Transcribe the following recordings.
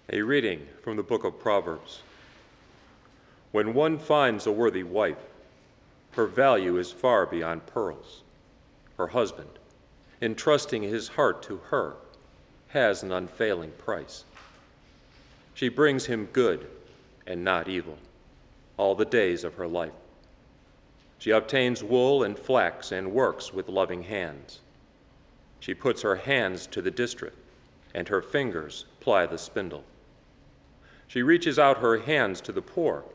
A reading from the book of Proverbs. When one finds a worthy wife, her value is far beyond pearls. Her husband, entrusting his heart to her, has an unfailing price. She brings him good and not evil all the days of her life. She obtains wool and flax and works with loving hands. She puts her hands to the distaff, and her fingers ply the spindle. She reaches out her hands to the poor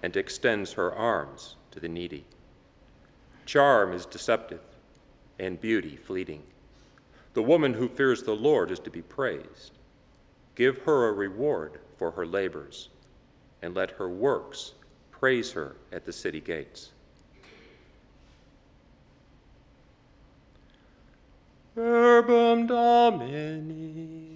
and extends her arms to the needy. Charm is deceptive and beauty fleeting. The woman who fears the Lord is to be praised. Give her a reward for her labors, and let her works praise her at the city gates. Verbum Domini.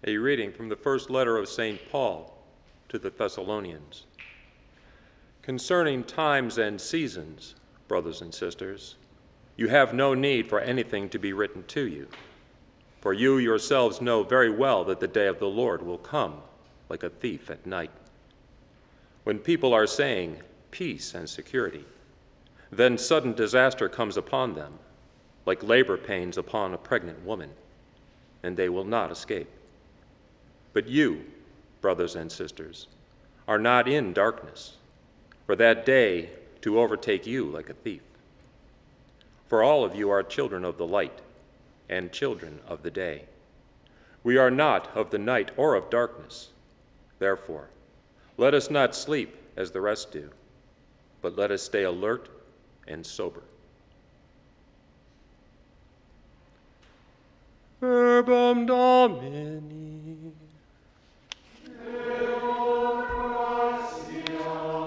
A reading from the first letter of St. Paul to the Thessalonians. Concerning times and seasons, brothers and sisters, you have no need for anything to be written to you, for you yourselves know very well that the day of the Lord will come like a thief at night. When people are saying peace and security, then sudden disaster comes upon them, like labor pains upon a pregnant woman, and they will not escape. But you, brothers and sisters, are not in darkness, for that day to overtake you like a thief. For all of you are children of the light and children of the day. We are not of the night or of darkness. Therefore, let us not sleep as the rest do, but let us stay alert and sober. Verbum Domini. Alleluia, alleluia.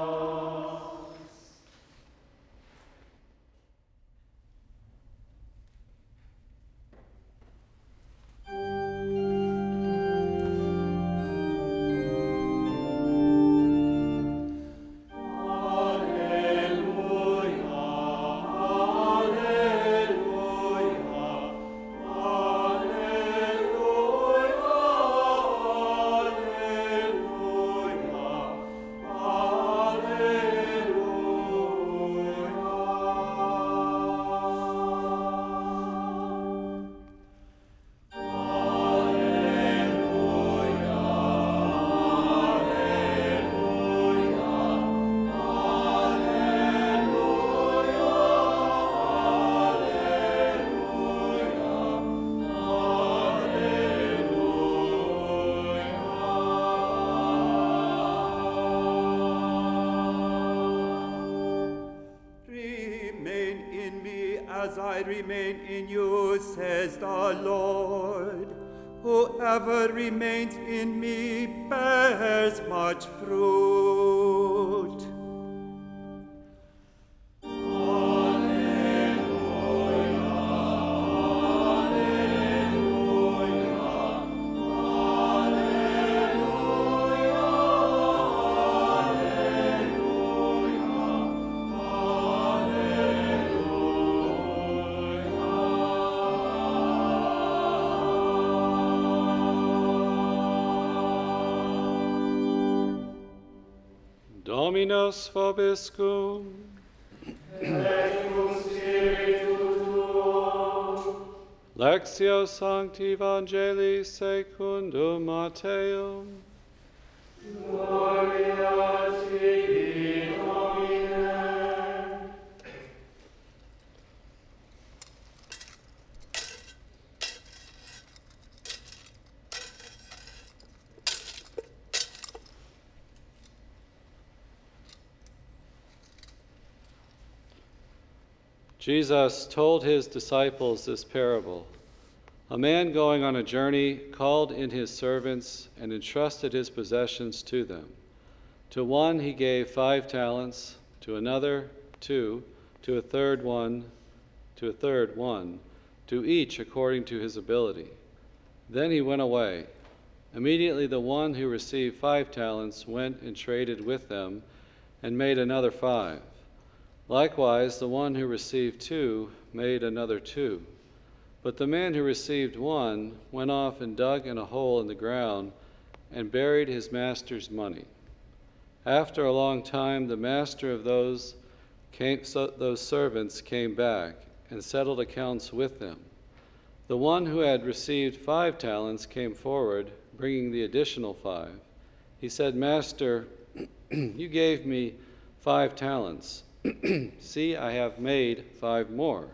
as I remain in you, says the Lord. Whoever remains in me bears much fruit. Dominus vobiscum. Et cum spiritu tuo. Lectio Sancti Evangelii secundum Matteum. Gloria tibi, Domine. Jesus told his disciples this parable. A man going on a journey called in his servants and entrusted his possessions to them. To one he gave 5 talents, to another 2, to a third 1, to each according to his ability. Then he went away. Immediately the one who received 5 talents went and traded with them and made another 5. Likewise, the one who received 2 made another 2. But the man who received 1 went off and dug in a hole in the ground and buried his master's money. After a long time, the master of those servants came back and settled accounts with them. The one who had received 5 talents came forward, bringing the additional 5. He said, "Master, you gave me 5 talents. See, I have made 5 more."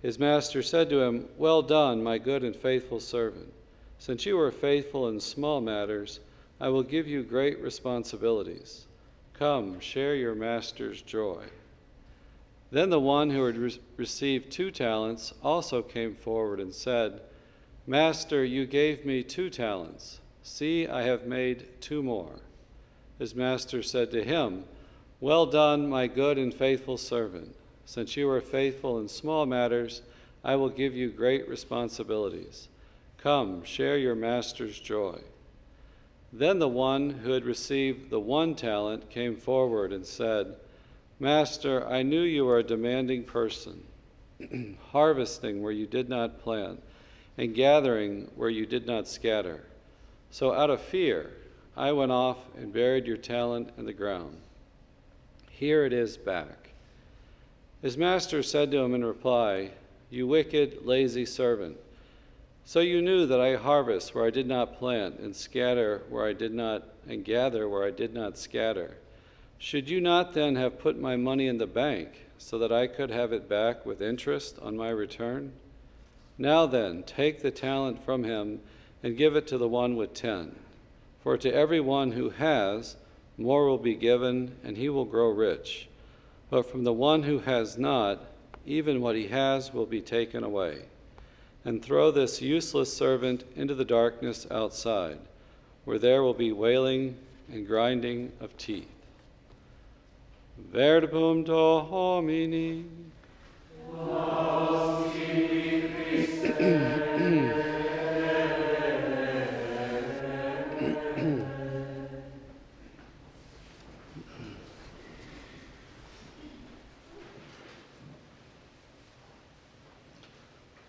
His master said to him, "Well done, my good and faithful servant. Since you were faithful in small matters, I will give you great responsibilities. Come, share your master's joy." Then the one who had received 2 talents also came forward and said, "Master, you gave me 2 talents. See, I have made 2 more." His master said to him, "Well done, my good and faithful servant. Since you are faithful in small matters, I will give you great responsibilities. Come, share your master's joy." Then the one who had received the 1 talent came forward and said, "Master, I knew you were a demanding person, harvesting where you did not plant, and gathering where you did not scatter. So out of fear, I went off and buried your talent in the ground. Here it is back." His master said to him in reply, "You wicked, lazy servant. So you knew that I harvest where I did not plant, and gather where I did not scatter. Should you not then have put my money in the bank, so that I could have it back with interest on my return? Now then, take the talent from him and give it to the one with 10. For to everyone who has, more will be given, and he will grow rich. But from the one who has not, even what he has will be taken away. And throw this useless servant into the darkness outside, where there will be wailing and grinding of teeth." Verbum Domini.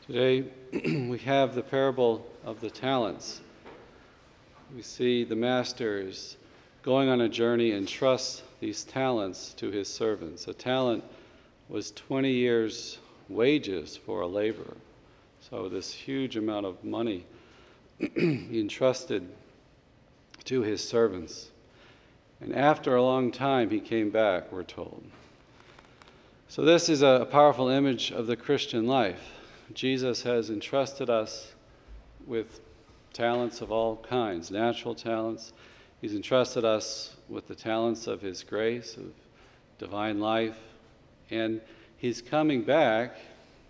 Today we have the parable of the talents. We see the master is going on a journey and trusts these talents to his servants. A talent was 20 years' wages for a laborer. So this huge amount of money he entrusted to his servants. And after a long time he came back, we're told. So this is a powerful image of the Christian life. Jesus has entrusted us with talents of all kinds, natural talents. He's entrusted us with the talents of his grace, of divine life, and he's coming back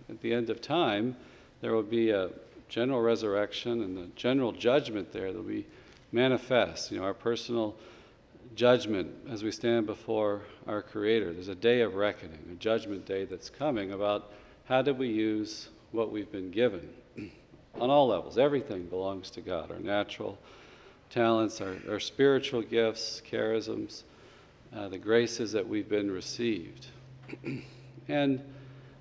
at the end of time. There will be a general resurrection and the general judgment there that will be manifest, our personal judgment as we stand before our Creator. There's a day of reckoning, a judgment day that's coming about how did we use what we've been given. On all levels, everything belongs to God. Our natural talents, our spiritual gifts, charisms, the graces that we've been received. And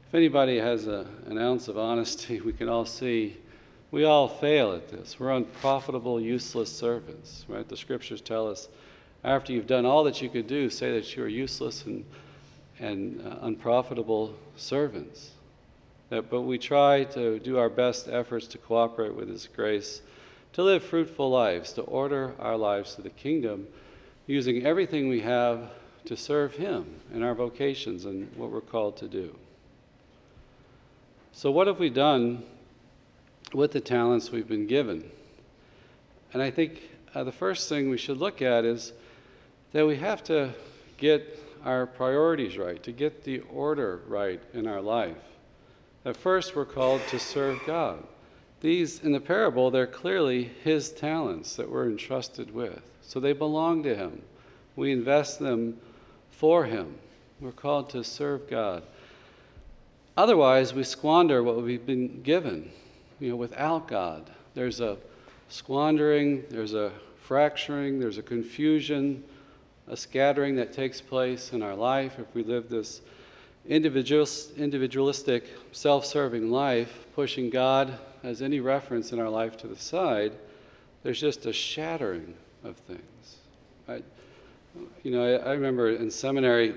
if anybody has an ounce of honesty, we can all see we all fail at this. We're unprofitable, useless servants, right? The scriptures tell us after you've done all that you could do, say that you're useless and unprofitable servants. But we try to do our best efforts to cooperate with His grace, to live fruitful lives, to order our lives to the kingdom, using everything we have to serve Him in our vocations and what we're called to do. So what have we done with the talents we've been given? And I think the first thing we should look at is that we have to get our priorities right, to get the order right in our life. At first, we're called to serve God. These, in the parable, they're clearly His talents that we're entrusted with. So they belong to Him. We invest them for Him. We're called to serve God. Otherwise, we squander what we've been given, without God. There's a squandering, there's a fracturing, there's a confusion, a scattering that takes place in our life if we live this individualistic, self-serving life, pushing God as any reference in our life to the side. There's just a shattering of things. I remember in seminary,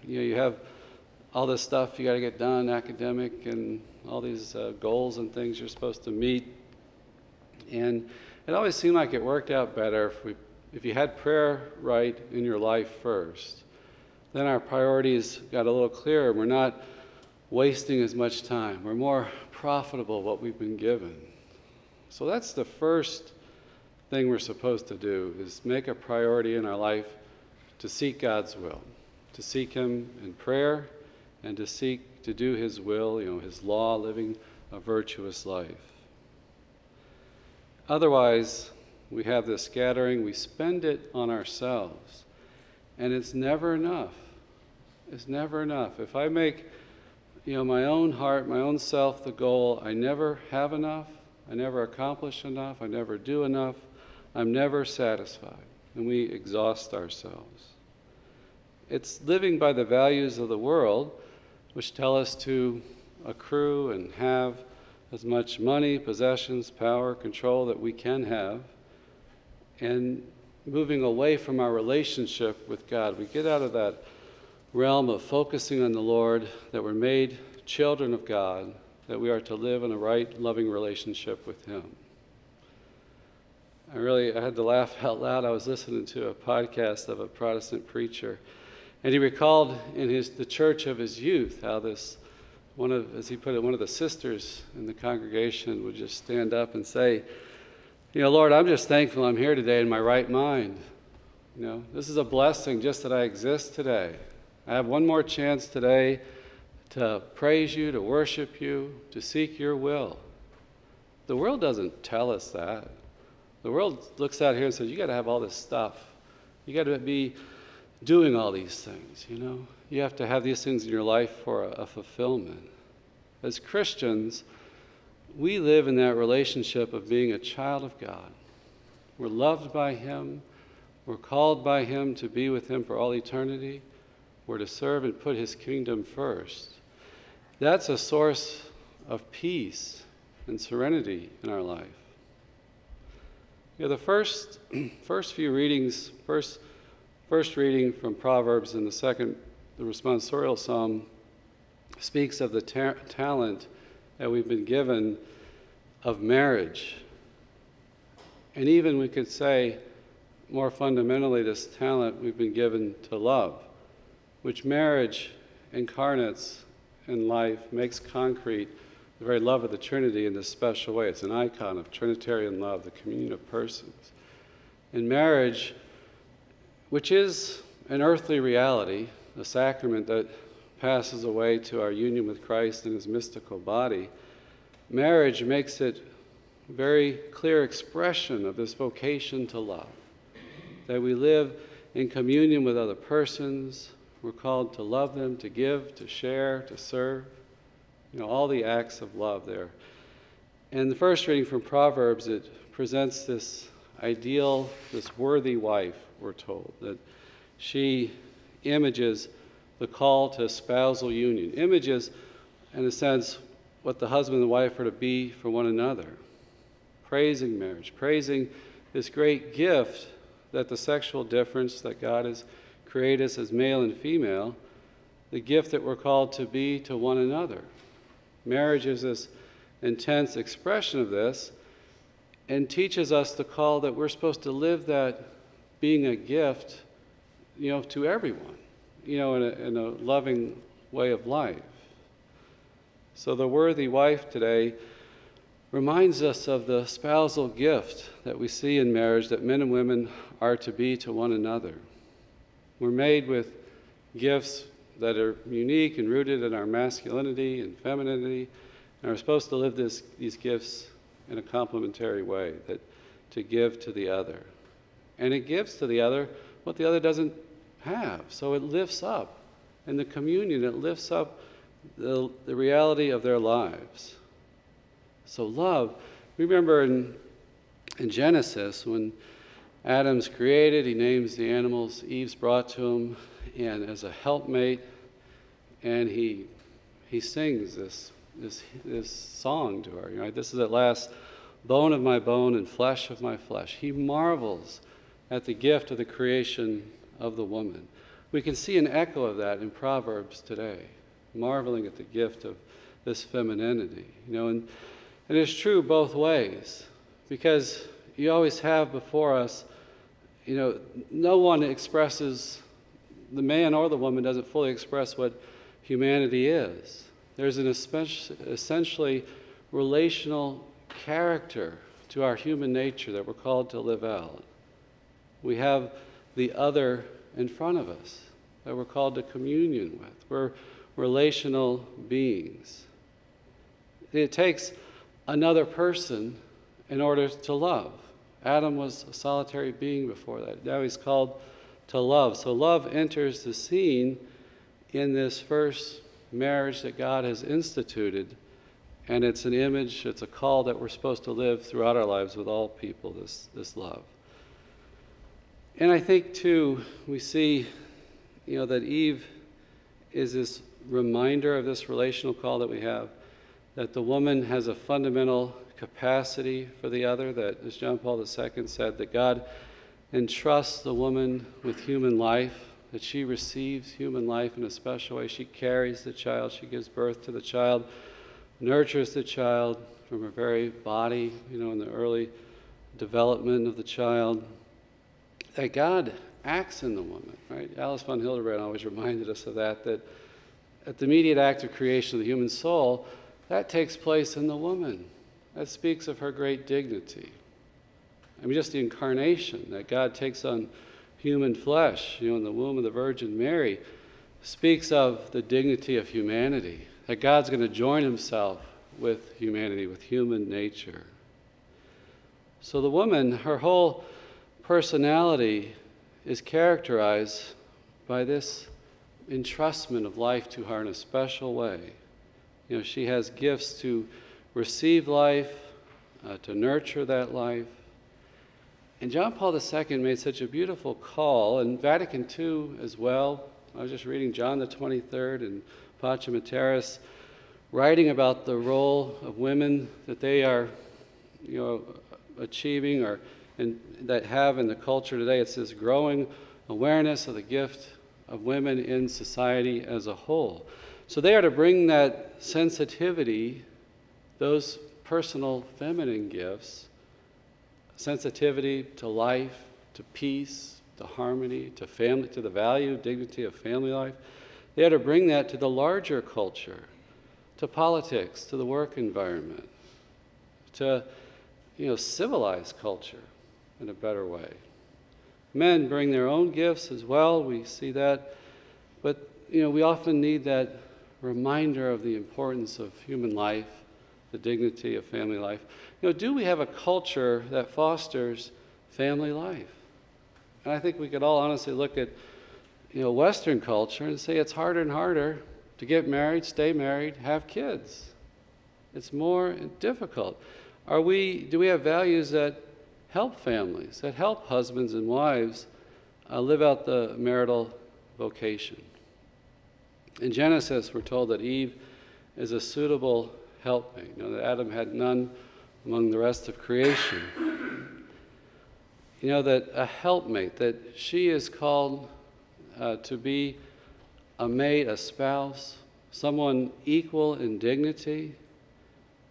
you have all this stuff you got to get done, academic, and all these goals and things you're supposed to meet. And it always seemed like it worked out better if you had prayer right in your life first. Then our priorities got a little clearer. We're not wasting as much time. We're more profitable what we've been given. So that's the first thing we're supposed to do, is make a priority in our life to seek God's will, to seek Him in prayer, and to seek to do His will, His law, living a virtuous life. Otherwise, we have this scattering, we spend it on ourselves, and it's never enough. It's never enough. If I make, my own heart, my own self the goal, I never have enough, I never accomplish enough, I never do enough, I'm never satisfied, and we exhaust ourselves. It's living by the values of the world, which tell us to accrue and have as much money, possessions, power, control that we can have, and moving away from our relationship with God. We get out of that realm of focusing on the Lord, that we're made children of God, that we are to live in a right, loving relationship with Him. I had to laugh out loud. I was listening to a podcast of a Protestant preacher, and he recalled in the church of his youth how as he put it, one of the sisters in the congregation would just stand up and say, Lord, I'm just thankful I'm here today in my right mind. This is a blessing just that I exist today. I have one more chance today to praise You, to worship You, to seek Your will. The world doesn't tell us that. The world looks out here and says, you got to have all this stuff. You got to be doing all these things, You have to have these things in your life for a fulfillment. As Christians, we live in that relationship of being a child of God. We're loved by Him. We're called by Him to be with Him for all eternity. We're to serve and put His kingdom first. That's a source of peace and serenity in our life. The first few readings, first reading from Proverbs and the responsorial psalm speaks of the talent that we've been given of marriage. And even we could say, more fundamentally, this talent we've been given to love, which marriage incarnates in life, makes concrete the very love of the Trinity in this special way. It's an icon of Trinitarian love, the communion of persons. In marriage, which is an earthly reality, a sacrament that passes away to our union with Christ in his mystical body, marriage makes it a very clear expression of this vocation to love, that we live in communion with other persons. We're called to love them, to give, to share, to serve, all the acts of love there. And the first reading from Proverbs, it presents this ideal, this worthy wife, we're told, that she images the call to spousal union, images, in a sense, what the husband and wife are to be for one another, praising marriage, praising this great gift that the sexual difference that God has created us as male and female, the gift that we're called to be to one another. Marriage is this intense expression of this and teaches us the call that we're supposed to live that being a gift, to everyone, in a loving way of life. So the worthy wife today reminds us of the spousal gift that we see in marriage, that men and women are to be to one another. We're made with gifts that are unique and rooted in our masculinity and femininity, and are supposed to live these gifts in a complementary way, that to give to the other. And it gives to the other what the other doesn't have. So it lifts up in the communion, it lifts up the reality of their lives. So love, remember in Genesis, when Adam's created, he names the animals Eve's brought to him, and as a helpmate, and he sings this song to her. This is at last bone of my bone and flesh of my flesh. He marvels at the gift of the creation of the woman. We can see an echo of that in Proverbs today, marveling at the gift of this femininity. And it is true both ways, because you always have before us, no one expresses, the man or the woman doesn't fully express what humanity is. There's an essentially relational character to our human nature that we're called to live out. We have the other in front of us that we're called to communion with. We're relational beings. It takes another person in order to love. Adam was a solitary being before that. Now he's called to love. So love enters the scene in this first marriage that God has instituted, and it's an image, it's a call that we're supposed to live throughout our lives with all people, this love. And I think, too, we see, that Eve is this reminder of this relational call that we have, that the woman has a fundamental capacity for the other, that, as John Paul II said, that God entrusts the woman with human life, that she receives human life in a special way. She carries the child, she gives birth to the child, nurtures the child from her very body, in the early development of the child. That God acts in the woman, right? Alice von Hildebrand always reminded us of that at the immediate act of creation of the human soul, that takes place in the woman. That speaks of her great dignity. Just the incarnation, that God takes on human flesh, in the womb of the Virgin Mary, speaks of the dignity of humanity, that God's going to join himself with humanity, with human nature. So the woman, her whole personality is characterized by this entrustment of life to her in a special way. She has gifts to receive life, to nurture that life. And John Paul II made such a beautiful call, and Vatican II as well. I was just reading John the 23rd and Pacem et Terris, writing about the role of women that they are, achieving and that have in the culture today. It's this growing awareness of the gift of women in society as a whole. So they are to bring that sensitivity, those personal feminine gifts, sensitivity to life, to peace, to harmony, to family, to the value, dignity of family life. They are to bring that to the larger culture, to politics, to the work environment, to civilized culture in a better way. Men bring their own gifts as well. We see that But, we often need that reminder of the importance of human life, the dignity of family life. Do we have a culture that fosters family life? And I think we could all honestly look at, Western culture and say it's harder and harder to get married, stay married, have kids. It's more difficult. Do we have values that help families, that help husbands and wives live out the marital vocation? In Genesis, we're told that Eve is a suitable helpmate, that Adam had none among the rest of creation. That a helpmate, that she is called to be a mate, a spouse, someone equal in dignity,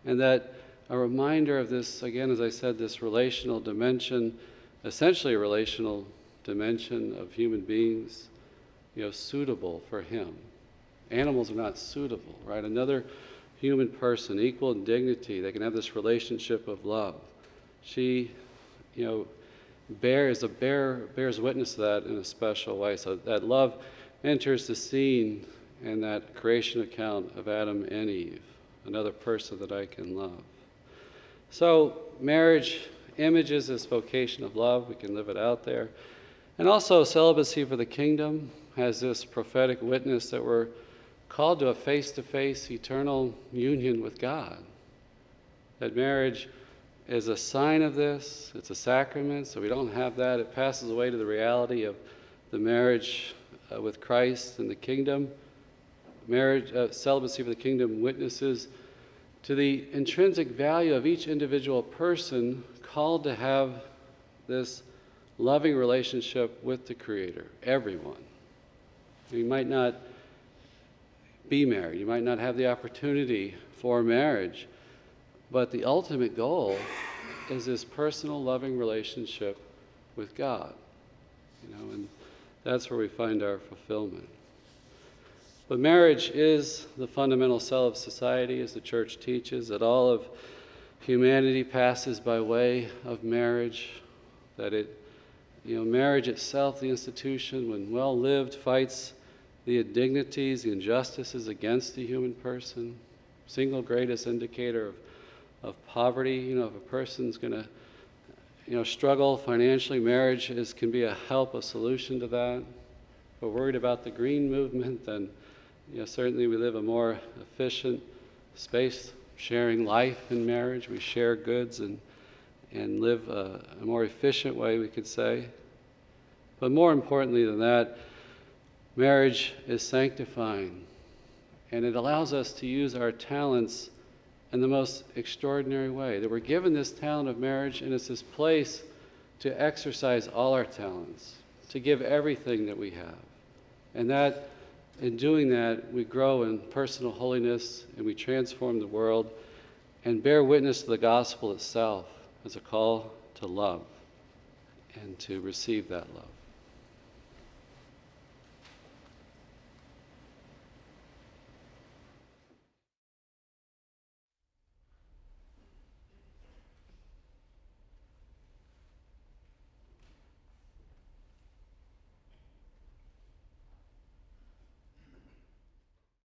and that a reminder of this, again, as I said, this relational dimension, essentially a relational dimension of human beings, suitable for him. Animals are not suitable, right? Another human person, equal in dignity, they can have this relationship of love. She, bears witness to that in a special way. So that love enters the scene in that creation account of Adam and Eve, another person that I can love. So marriage images this vocation of love. We can live it out there. And also celibacy for the kingdom has this prophetic witness that we're called to a face-to-face eternal union with God. That marriage is a sign of this. It's a sacrament, so we don't have that. It passes away to the reality of the marriage with Christ and the kingdom. Celibacy for the kingdom witnesses to the intrinsic value of each individual person called to have this loving relationship with the Creator, everyone. You might not be married, you might not have the opportunity for marriage, but the ultimate goal is this personal loving relationship with God, and that's where we find our fulfillment. But marriage is the fundamental cell of society, as the church teaches, that all of humanity passes by way of marriage, that marriage itself, the institution, when well lived, fights the indignities, the injustices against the human person. Single greatest indicator of poverty. If a person's going to struggle financially, marriage can be a help, a solution to that. If we're worried about the green movement, then certainly we live a more efficient, space-sharing life in marriage. We share goods and live a more efficient way, we could say. But more importantly than that, marriage is sanctifying, and it allows us to use our talents in the most extraordinary way. That we're given this talent of marriage, and it's this place to exercise all our talents, to give everything that we have. And that, in doing that, we grow in personal holiness, and we transform the world, and bear witness to the gospel itself as a call to love and to receive that love.